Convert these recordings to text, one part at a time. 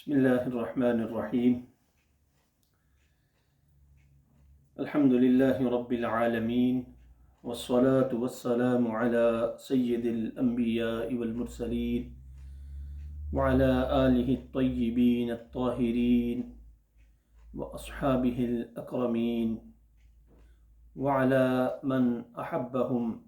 بسم الله الرحمن الرحيم. الحمد لله رب العالمين، والصلاة والسلام على سيد الأنبياء والمرسلين وعلى آله الطيبين الطاهرين وأصحابه الأكرمين وعلى من أحبهم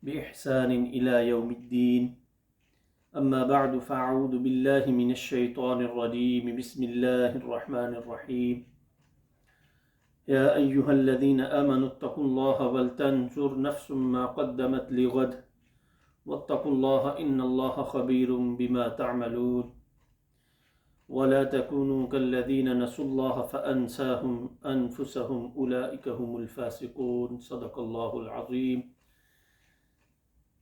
بإحسان إلى يوم الدين. أما بعد فأعوذ بالله من الشيطان الرجيم. بسم الله الرحمن الرحيم. يا أيها الذين آمنوا اتقوا الله ولتنظر نفس ما قدمت لغد واتقوا الله إن الله خبير بما تعملون ولا تكونوا كالذين نسوا الله فأنساهم أنفسهم أولئك هم الفاسقون. صدق الله العظيم.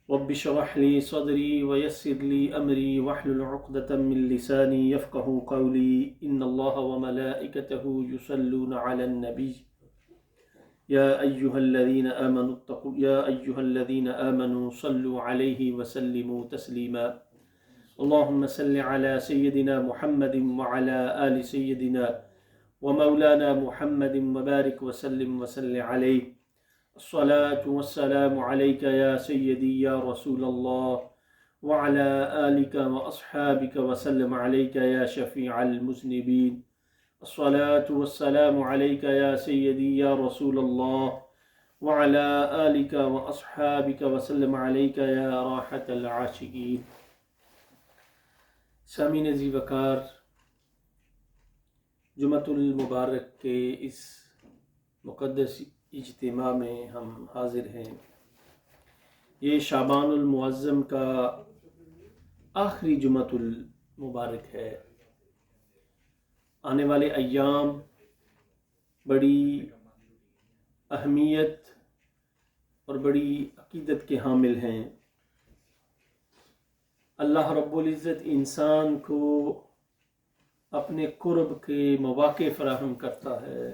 رب اشرح لي صدري ويسر لي أمري واحلل عقدة من لساني يفقهوا قولي. إن الله وملائكته يصلون على النبي يا أيها الذين آمنوا صلوا عليه وسلموا تسليما. اللهم صل على سيدنا محمد وعلى آل سيدنا ومولانا محمد وبارك وسلم عليه. الصلاة والسلام عليك يا سيدي يا رسول الله وعلى آلك وأصحابك وسلم عليك يا شفيع المذنبين. الصلاة والسلام عليك يا سيدي يا رسول الله وعلى آلك وأصحابك وسلم عليك يا راحة العاشقين. سامعین عزیز وقار، جمعۃ المبارک کے اس مقدس اجتماع میں ہم حاضر ہیں. یہ شعبان المعظم کا آخری جمعۃ المبارک ہے. آنے والے ایام بڑی اہمیت اور بڑی عقیدت کے حامل ہیں. اللہ رب العزت انسان کو اپنے قرب کے مواقع فراہم کرتا ہے.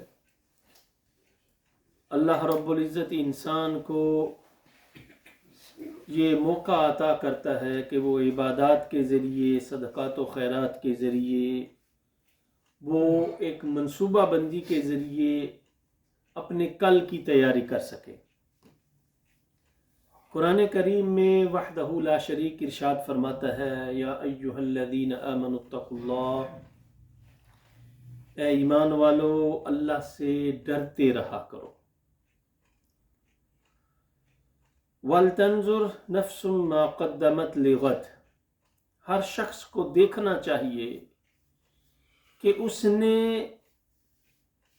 اللہ رب العزت انسان کو یہ موقع عطا کرتا ہے کہ وہ عبادات کے ذریعے، صدقات و خیرات کے ذریعے، وہ ایک منصوبہ بندی کے ذریعے اپنے کل کی تیاری کر سکے. قرآن کریم میں وحدہ لا شریک ارشاد فرماتا ہے، یا ایہا الذین آمنوا اتقوا اللہ، اے ایمان والو اللہ سے ڈرتے رہا کرو. وَلْتَنْظُرْ نَفْسٌ مَا قَدَّمَتْ لِغَدٍ، ہر شخص کو دیکھنا چاہیے کہ اس نے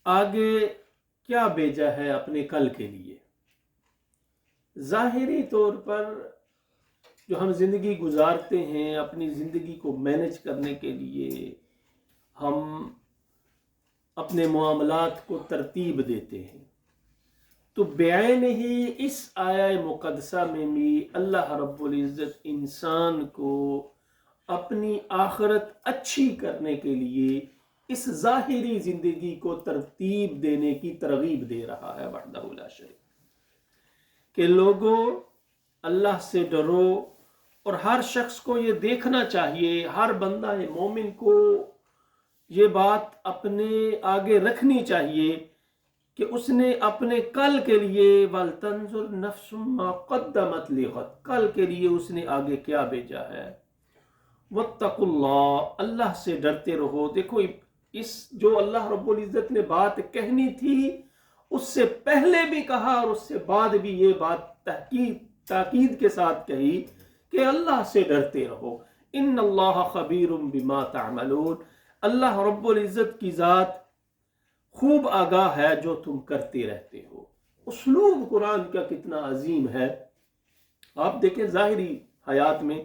آگے کیا بھیجا ہے اپنے کل کے لیے. ظاہری طور پر جو ہم زندگی گزارتے ہیں، اپنی زندگی کو مینج کرنے کے لیے ہم اپنے معاملات کو ترتیب دیتے ہیں، تو بعین ہی اس آیہ مقدسہ میں بھی اللہ رب العزت انسان کو اپنی آخرت اچھی کرنے کے لیے اس ظاہری زندگی کو ترتیب دینے کی ترغیب دے رہا ہے وحدہ لا شریک، کہ لوگوں اللہ سے ڈرو. اور ہر شخص کو یہ دیکھنا چاہیے، ہر بندہ مومن کو یہ بات اپنے آگے رکھنی چاہیے کہ اس نے اپنے کل کے لیے وَلْتَنْظُرْ نَفْسٌ مَا قَدَّمَتْ لِغَدٍ، کل کے لیے اس نے آگے کیا بھیجا ہے. وَاتَّقُوا اللَّهَ، اللہ سے ڈرتے رہو. دیکھو اس جو اللہ رب العزت نے بات کہنی تھی اس سے پہلے بھی کہا اور اس سے بعد بھی یہ بات تاکید کے ساتھ کہی کہ اللہ سے ڈرتے رہو. ان اللہ خبیر بما تعملون، اللہ رب العزت کی ذات خوب آگاہ ہے جو تم کرتے رہتے ہو. اسلوب قرآن کا کتنا عظیم ہے. آپ دیکھیں ظاہری حیات میں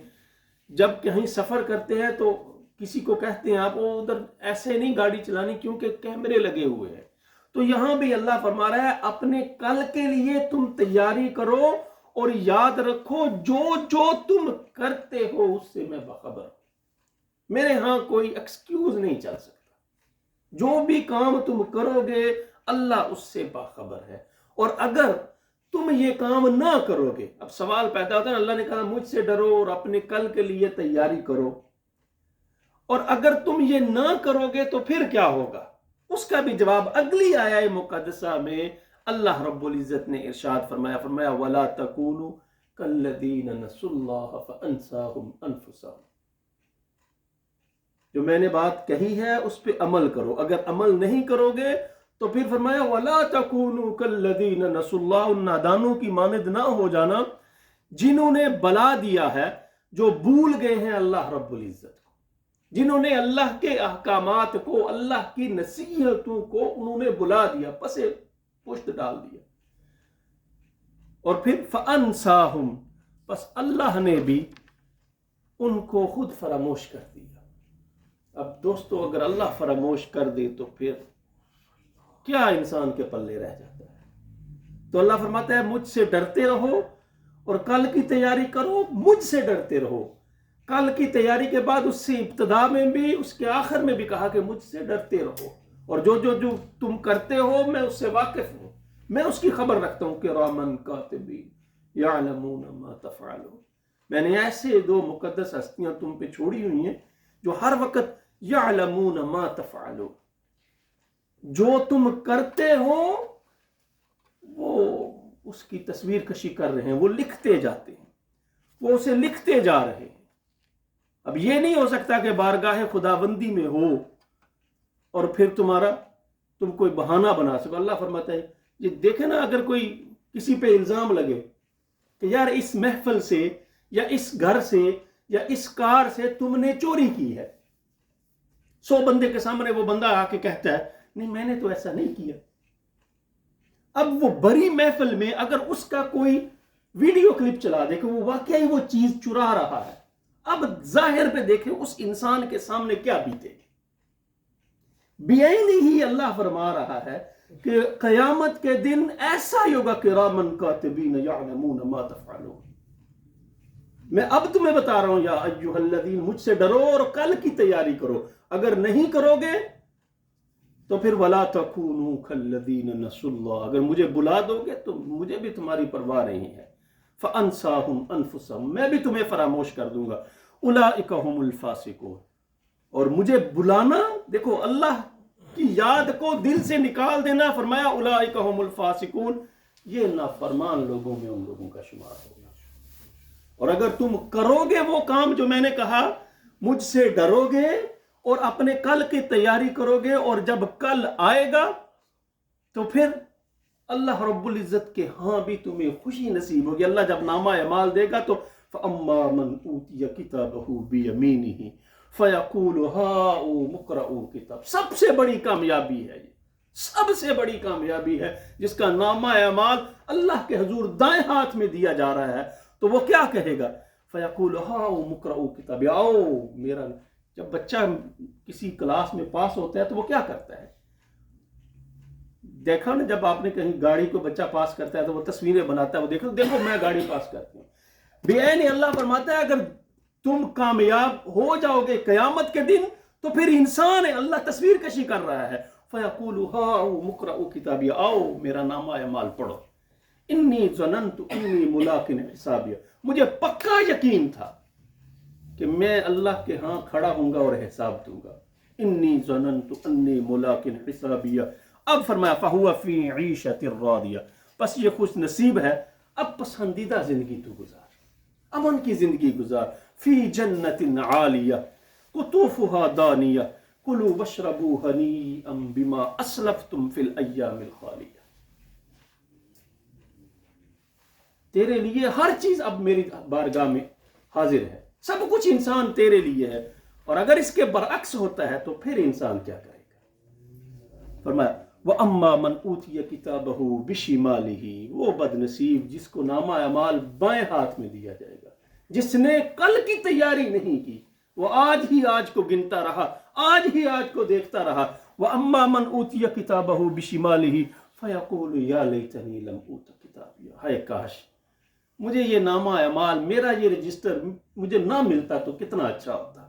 جب کہیں سفر کرتے ہیں تو کسی کو کہتے ہیں آپ ادھر ایسے نہیں گاڑی چلانی کیونکہ کیمرے لگے ہوئے ہیں. تو یہاں بھی اللہ فرما رہا ہے اپنے کل کے لیے تم تیاری کرو اور یاد رکھو جو تم کرتے ہو اس سے میں باخبر ہوں. میرے ہاں کوئی ایکسکیوز نہیں چل سکتا. جو بھی کام تم کرو گے اللہ اس سے باخبر ہے. اور اگر تم یہ کام نہ کرو گے، اب سوال پیدا ہوتا ہے، اللہ نے کہا مجھ سے ڈرو اور اپنے کل کے لیے تیاری کرو، اور اگر تم یہ نہ کرو گے تو پھر کیا ہوگا؟ اس کا بھی جواب اگلی آیہ مقدسہ میں اللہ رب العزت نے ارشاد فرمایا وَلَا تَكُونُوا كَالَّذِينَ نَسُوا اللَّهَ فَأَنْسَاهُمْ أَنفُسَهُمْ. جو میں نے بات کہی ہے اس پہ عمل کرو، اگر عمل نہیں کرو گے تو پھر فرمایا وَلَا تَكُونُوا كَالَّذِينَ نَسُوا اللَّهَ. ان نادانوں کی مانند نہ ہو جانا جنہوں نے بلا دیا ہے، جو بھول گئے ہیں اللہ رب العزت کو، جنہوں نے اللہ کے احکامات کو، اللہ کی نصیحتوں کو انہوں نے بلا دیا، پسے پشت ڈال دیا. اور پھر فَأَنْسَاهُمْ، بس اللہ نے بھی ان کو خود فراموش کر دیا. اب دوستو اگر اللہ فراموش کر دے تو پھر کیا انسان کے پلے رہ جاتا ہے؟ تو اللہ فرماتا ہے مجھ سے ڈرتے رہو اور کل کی تیاری کرو، مجھ سے ڈرتے رہو. کل کی تیاری کے بعد اس سے ابتدا میں بھی اس کے آخر میں بھی کہا کہ مجھ سے ڈرتے رہو، اور جو تم کرتے ہو میں اس سے واقف ہوں، میں اس کی خبر رکھتا ہوں. کراما کاتبین یعلمون ما تفعلون. میں نے ایسے دو مقدس ہستیاں تم پہ چھوڑی ہوئی ہیں جو ہر وقت یعلمون ما تفعلون، جو تم کرتے ہو وہ اس کی تصویر کشی کر رہے ہیں، وہ لکھتے جاتے ہیں، وہ اسے لکھتے جا رہے ہیں. اب یہ نہیں ہو سکتا کہ بارگاہ خداوندی میں ہو اور پھر تم کوئی بہانہ بنا سکو. اللہ فرماتا ہے یہ دیکھیں نا، اگر کوئی کسی پہ الزام لگے کہ یار اس محفل سے یا اس گھر سے یا اس کار سے تم نے چوری کی ہے، 100 بندے کے سامنے وہ بندہ آ کے کہتا ہے نہیں میں نے تو ایسا نہیں کیا. اب وہ بڑی محفل میں اگر اس کا کوئی ویڈیو کلپ چلا دے کہ وہ واقعی وہ چیز چرا رہا ہے، اب ظاہر پہ دیکھیں اس انسان کے سامنے کیا بیتے گی. بیعینی ہی اللہ فرما رہا ہے کہ قیامت کے دن ایسا ہی ہوگا کرامن کاتبین یعلمون ما تفعلون. میں اب تمہیں بتا رہا ہوں یا ایھا الذین، مجھ سے ڈرو اور کل کی تیاری کرو. اگر نہیں کرو گے تو پھر ولا تکونوا کالذین نسوا اللہ، اگر مجھے بلا دو گے تو مجھے بھی تمہاری پرواہ نہیں ہے. فانساہم انفسہم، میں بھی تمہیں فراموش کر دوں گا. اولئک هم الفاسقون. اور مجھے بلانا، دیکھو اللہ کی یاد کو دل سے نکال دینا، فرمایا اولئک هم الفاسقون، یہ نافرمان لوگوں میں ان لوگوں کا شمار ہوگا. اور اگر تم کرو گے وہ کام جو میں نے کہا، مجھ سے ڈرو گے اور اپنے کل کی تیاری کرو گے، اور جب کل آئے گا تو پھر اللہ رب العزت کے ہاں بھی تمہیں خوشی نصیب ہوگی. اللہ جب نامہ اعمال دے گا تو فَأَمَّا مَنْ أُوتِيَ كِتَابَهُ بِيَمِينِهِ فَيَقُولُ هَاؤُمُ اقْرَءُوا کتاب. سب سے بڑی کامیابی ہے یہ، سب سے بڑی کامیابی ہے جس کا نامہ اعمال اللہ کے حضور دائیں ہاتھ میں دیا جا رہا ہے. تو وہ کیا کہے گا؟ فَيَقُولُ هَاؤُمُ اقْرَءُوا کتاب. آؤ میرا، جب بچہ کسی کلاس میں پاس ہوتا ہے تو وہ کیا کرتا ہے؟ دیکھا نا، جب آپ نے کہیں گاڑی کو بچہ پاس کرتا ہے تو وہ تصویریں بناتا ہے، وہ دیکھو میں گاڑی پاس کرتی ہوں. بیعین اللہ فرماتا ہے اگر تم کامیاب ہو جاؤ گے قیامت کے دن تو پھر انسان ہے، اللہ تصویر کشی کر رہا ہے. فَيَقُولُ هَاؤُمُ اقْرَءُوا کتابی، آؤ میرا نامہ اعمال پڑھو. انی ظننت انی ملاق حسابیہ، مجھے پکا یقین تھا کہ میں اللہ کے ہاں کھڑا ہوں گا اور حساب دوں گا. انی ظننت انی ملاق حسابیہ. اب فرمایا فہو فی عیشۃ راضیہ، بس یہ خوش نصیب ہے، اب پسندیدہ زندگی تو گزار، امن کی زندگی گزار. فی جنت عالیہ قطوفها دانیہ کلوا واشربوا ہنیئا بما اسلفتم فی الایام الخالیہ. تیرے لیے ہر چیز اب میری بارگاہ میں حاضر ہے، سب کچھ انسان تیرے لیے ہے. اور اگر اس کے برعکس ہوتا ہے تو پھر انسان کیا کرے گا؟ فرمایا وَأَمَّا مَنْ أُوتِيَ كِتَابَهُ بِشِمَالِهِ، وہ بد نصیب جس کو نامہ اعمال بائیں ہاتھ میں دیا جائے گا، جس نے کل کی تیاری نہیں کی، وہ آج ہی آج کو گنتا رہا، آج ہی آج کو دیکھتا رہا. وَأَمَّا مَنْ أُوتِيَ كِتَابَهُ بِشِمَالِهِ فَيَقُولُ يَا لَيْتَنِي لَمْ أُوتَ كِتَابِيَهْ، ہائے کاش مجھے یہ نامہ اعمال، میرا یہ رجسٹر مجھے نہ ملتا تو کتنا اچھا ہوتا.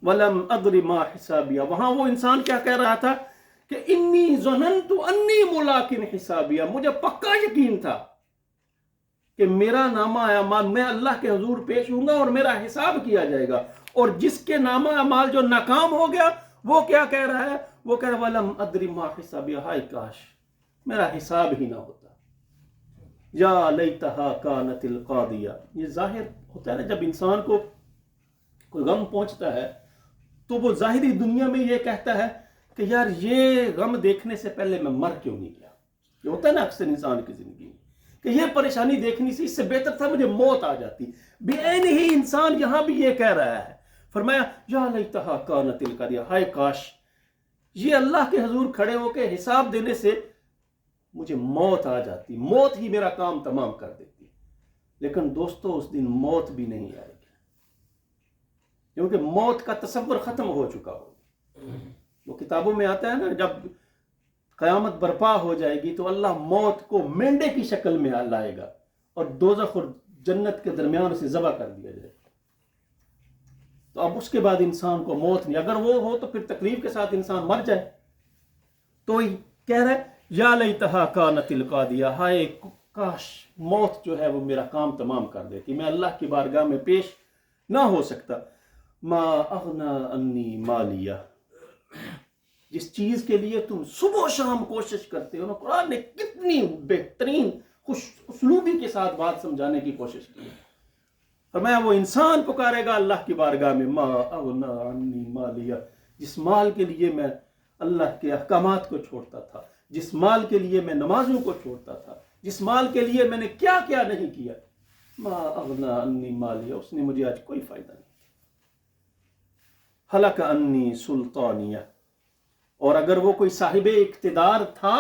وَلَمْ أَدْرِ مَا حِسَابِيَهْ، وہاں وہ انسان کیا کہہ رہا تھا کہ انی ظننت انی ملاق حسابیہ، مجھے پکا یقین تھا کہ میرا نامہ اعمال، میں اللہ کے حضور پیش ہوں گا اور میرا حساب کیا جائے گا. اور جس کے نامہ اعمال جو ناکام ہو گیا وہ کیا کہہ رہا ہے؟ وہ کہہ رہا ہے وَلَمْ أَدْرِ مَا حِسَابِيَهْ، ہائے کاش میرا حساب ہی نہ ہوتا، یا لیتہا کانت القاضیہ۔ یہ ظاہر ہوتا ہے نا، جب انسان کو کوئی غم پہنچتا ہے تو وہ ظاہری دنیا میں یہ کہتا ہے کہ یار یہ غم دیکھنے سے پہلے میں مر کیوں نہیں گیا۔ یہ ہوتا ہے نا اکثر انسان کی زندگی میں کہ یہ پریشانی دیکھنی سی، اس سے بہتر تھا مجھے موت آ جاتی۔ بے عین ہی انسان یہاں بھی یہ کہہ رہا ہے، فرمایا یا لیتہا کانت القاضیہ، ہائے کاش یہ اللہ کے حضور کھڑے ہو کے حساب دینے سے مجھے موت آ جاتی، موت ہی میرا کام تمام کر دیتی۔ لیکن دوستو اس دن موت بھی نہیں آئے گی، کیونکہ موت کا تصور ختم ہو چکا ہوگا۔ وہ کتابوں میں آتا ہے نا، جب قیامت برپا ہو جائے گی تو اللہ موت کو مینڈے کی شکل میں لائے گا اور دوزخ اور جنت کے درمیان سے ذبح کر دیا جائے گا۔ تو اب اس کے بعد انسان کو موت نہیں، اگر وہ ہو تو پھر تکلیف کے ساتھ انسان مر جائے۔ تو کہہ رہا ہے یا لیتہا کانت القاضیہ، ہائے کاش موت جو ہے وہ میرا کام تمام کر دیتی، میں اللہ کی بارگاہ میں پیش نہ ہو سکتا۔ ما اغنا انی مالیہ، جس چیز کے لیے تم صبح و شام کوشش کرتے ہو نا، قرآن نے کتنی بہترین خوش اسلوبی کے ساتھ بات سمجھانے کی کوشش کی ہے۔ فرمایا وہ انسان پکارے گا اللہ کی بارگاہ میں ما اغنا انی مالیہ، جس مال کے لیے میں اللہ کے احکامات کو چھوڑتا تھا، جس مال کے لیے میں نمازوں کو چھوڑتا تھا، جس مال کے لیے میں نے کیا کیا نہیں کیا، ما اغنا انی مالیہ، اس نے مجھے آج کوئی فائدہ نہیں، ہلک انی سلطانیہ۔ اور اگر وہ کوئی صاحب اقتدار تھا،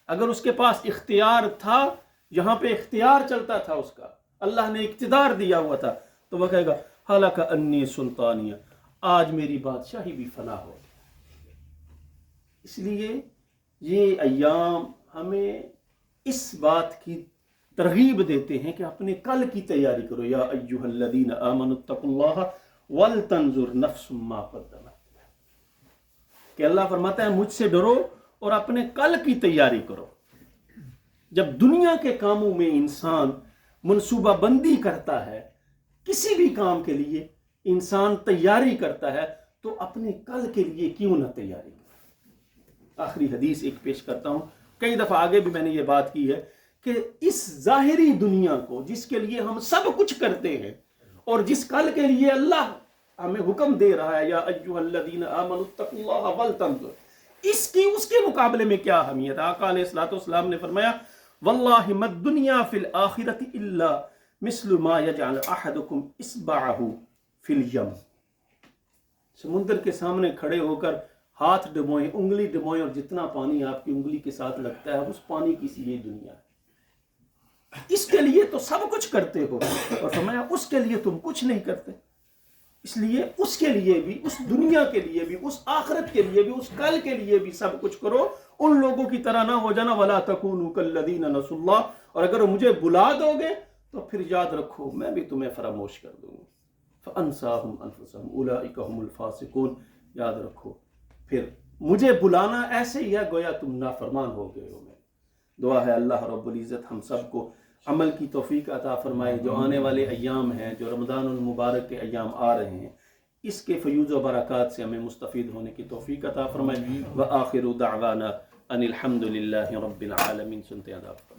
اگر اس کے پاس اختیار تھا، یہاں پہ اختیار چلتا تھا اس کا، اللہ نے اقتدار دیا ہوا تھا، تو وہ کہے گا ہلک انی سلطانیہ، آج میری بادشاہی بھی فنا ہو گئی۔ اس لیے یہ ایام ہمیں اس بات کی ترغیب دیتے ہیں کہ اپنے کل کی تیاری کرو، یا ایھا الذین آمنوا اتقوا اللہ ولتنظر نفس ما قدمت، کہ اللہ فرماتا ہے مجھ سے ڈرو اور اپنے کل کی تیاری کرو۔ جب دنیا کے کاموں میں انسان منصوبہ بندی کرتا ہے، کسی بھی کام کے لیے انسان تیاری کرتا ہے، تو اپنے کل کے لیے کیوں نہ تیاری کرے۔ آخری حدیث ایک پیش کرتا ہوں، کئی دفعہ آگے بھی میں نے یہ بات کی ہے کہ اس ظاہری دنیا کو جس کے لیے ہم سب کچھ کرتے ہیں اور جس کل کے لیے اللہ ہمیں حکم دے رہا ہے یا ایھا الذین آمنوا اتقوا اللہ ولتنظر، اس کے مقابلے میں کیا اہمیت۔ آقا علیہ الصلوۃ والسلام نے فرمایا واللہ ما الدنیا فی الآخرۃ الا مثل ما یجعل احدکم اصبعہ فی الیم، سمندر کے سامنے کھڑے ہو کر ہاتھ ڈبوئیں، انگلی ڈبوئیں، اور جتنا پانی آپ کی انگلی کے ساتھ لگتا ہے اس پانی کی سی یہ دنیا ہے۔ اس کے لیے تو سب کچھ کرتے ہو، اور فرمایا اس کے لیے تم کچھ نہیں کرتے۔ اس لیے اس کے لیے بھی، اس دنیا کے لیے بھی، اس آخرت کے لیے بھی، اس کل کے لیے بھی سب کچھ کرو۔ ان لوگوں کی طرح نہ ہو جانا وَلَا تَكُونُوا كَالَّذِينَ نَسُوا اللَّهَ، اور اگر مجھے بلا دو گے تو پھر یاد رکھو میں بھی تمہیں فراموش کر دوں گا۔ فَأَنْسَاهُمْ أَنفُسَهُمْ أُولَٰئِكَ هُمُ الْفَاسِقُونَ، یاد رکھو پھر مجھے بلانا ایسے ہی ہے گویا تم نافرمان ہو گئے ہو۔ میں دعا ہے اللہ رب العزت ہم سب کو عمل کی توفیق عطا فرمائے۔ جو آنے والے ایام ہیں، جو رمضان المبارک کے ایام آ رہے ہیں، اس کے فیوز و برکات سے ہمیں مستفید ہونے کی توفیق عطا فرمائے۔ وآخر دعوانا ان الحمد للہ رب العالمین۔ سنتے ہیں آپ۔